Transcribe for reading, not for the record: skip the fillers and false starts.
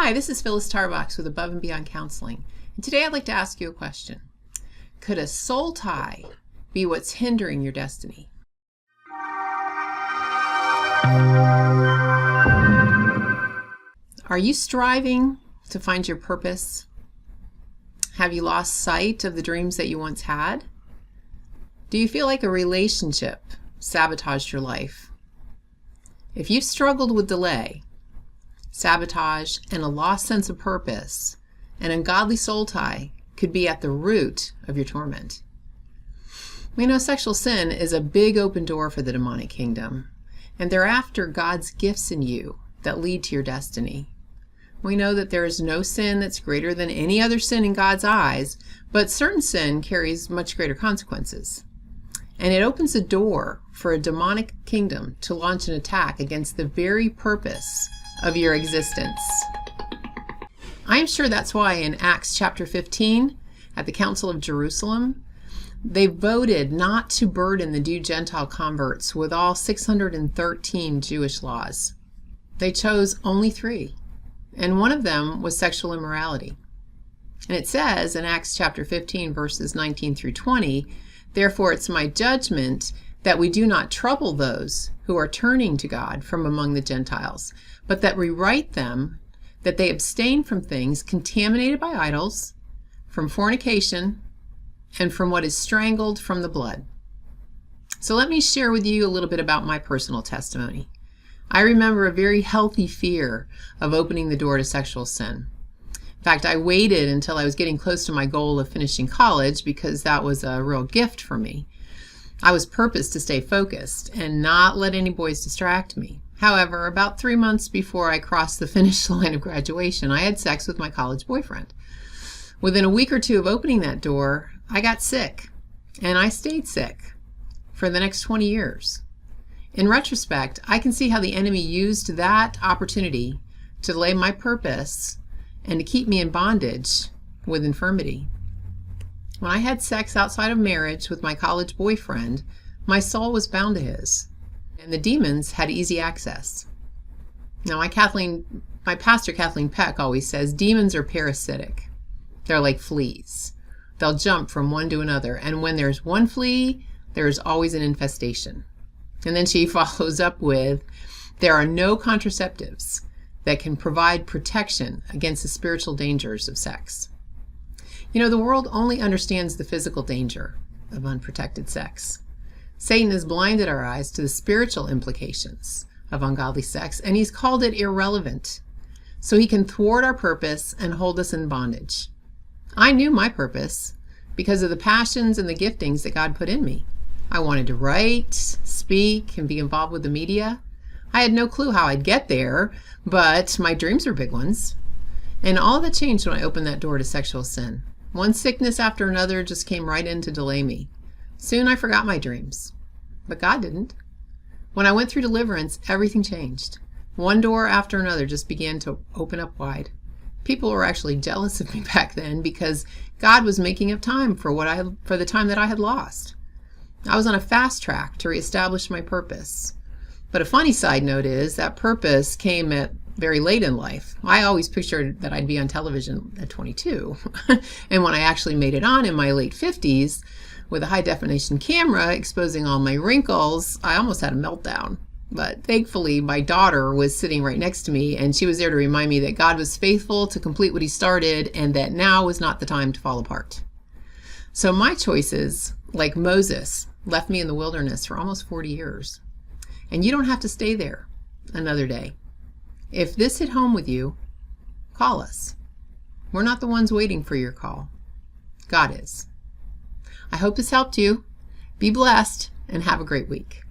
Hi, this is Phyllis Tarbox with Above and Beyond Counseling, and today I'd like to ask you a question. Could a soul tie be what's hindering your destiny? Are you striving to find your purpose? Have you lost sight of the dreams that you once had? Do you feel like a relationship sabotaged your life? If you've struggled with delay, sabotage, and a lost sense of purpose, an ungodly soul tie could be at the root of your torment. We know sexual sin is a big open door for the demonic kingdom, and they're after God's gifts in you that lead to your destiny. We know that there is no sin that's greater than any other sin in God's eyes, but certain sin carries much greater consequences. And it opens a door for a demonic kingdom to launch an attack against the very purpose of your existence. I am sure that's why in Acts chapter 15 at the Council of Jerusalem, they voted not to burden the new Gentile converts with all 613 Jewish laws. They chose only 3, and one of them was sexual immorality. And it says in Acts chapter 15 verses 19 through 20, "Therefore it's my judgment that we do not trouble those who are turning to God from among the Gentiles, but that we write them that they abstain from things contaminated by idols, from fornication, and from what is strangled from the blood." So let me share with you a little bit about my personal testimony. I remember a very healthy fear of opening the door to sexual sin. In fact, I waited until I was getting close to my goal of finishing college because that was a real gift for me. I was purposed to stay focused and not let any boys distract me. However, about 3 months before I crossed the finish line of graduation, I had sex with my college boyfriend. Within a week or two of opening that door, I got sick, and I stayed sick for the next 20 years. In retrospect, I can see how the enemy used that opportunity to delay my purpose and to keep me in bondage with infirmity. When I had sex outside of marriage with my college boyfriend, my soul was bound to his, and the demons had easy access. Now, my pastor, Kathleen Peck, always says demons are parasitic. They're like fleas. They'll jump from one to another, and when there's one flea, there's always an infestation. And then she follows up with, there are no contraceptives that can provide protection against the spiritual dangers of sex. You know, the world only understands the physical danger of unprotected sex. Satan has blinded our eyes to the spiritual implications of ungodly sex, and he's called it irrelevant, so he can thwart our purpose and hold us in bondage. I knew my purpose because of the passions and the giftings that God put in me. I wanted to write, speak, and be involved with the media. I had no clue how I'd get there, but my dreams were big ones. And all that changed when I opened that door to sexual sin. One sickness after another just came right in to delay me. Soon I forgot my dreams, but God didn't. When I went through deliverance, everything changed. One door after another just began to open up wide. People were actually jealous of me back then because God was making up time for the time that I had lost. I was on a fast track to reestablish my purpose. But a funny side note is that purpose came at very late in life. I always pictured that I'd be on television at 22. And when I actually made it on in my late 50s with a high definition camera exposing all my wrinkles, I almost had a meltdown. But thankfully, my daughter was sitting right next to me, and she was there to remind me that God was faithful to complete what he started and that now was not the time to fall apart. So my choices, like Moses, left me in the wilderness for almost 40 years. And you don't have to stay there another day. If this hit home with you, call us. We're not the ones waiting for your call. God is. I hope this helped you. Be blessed and have a great week.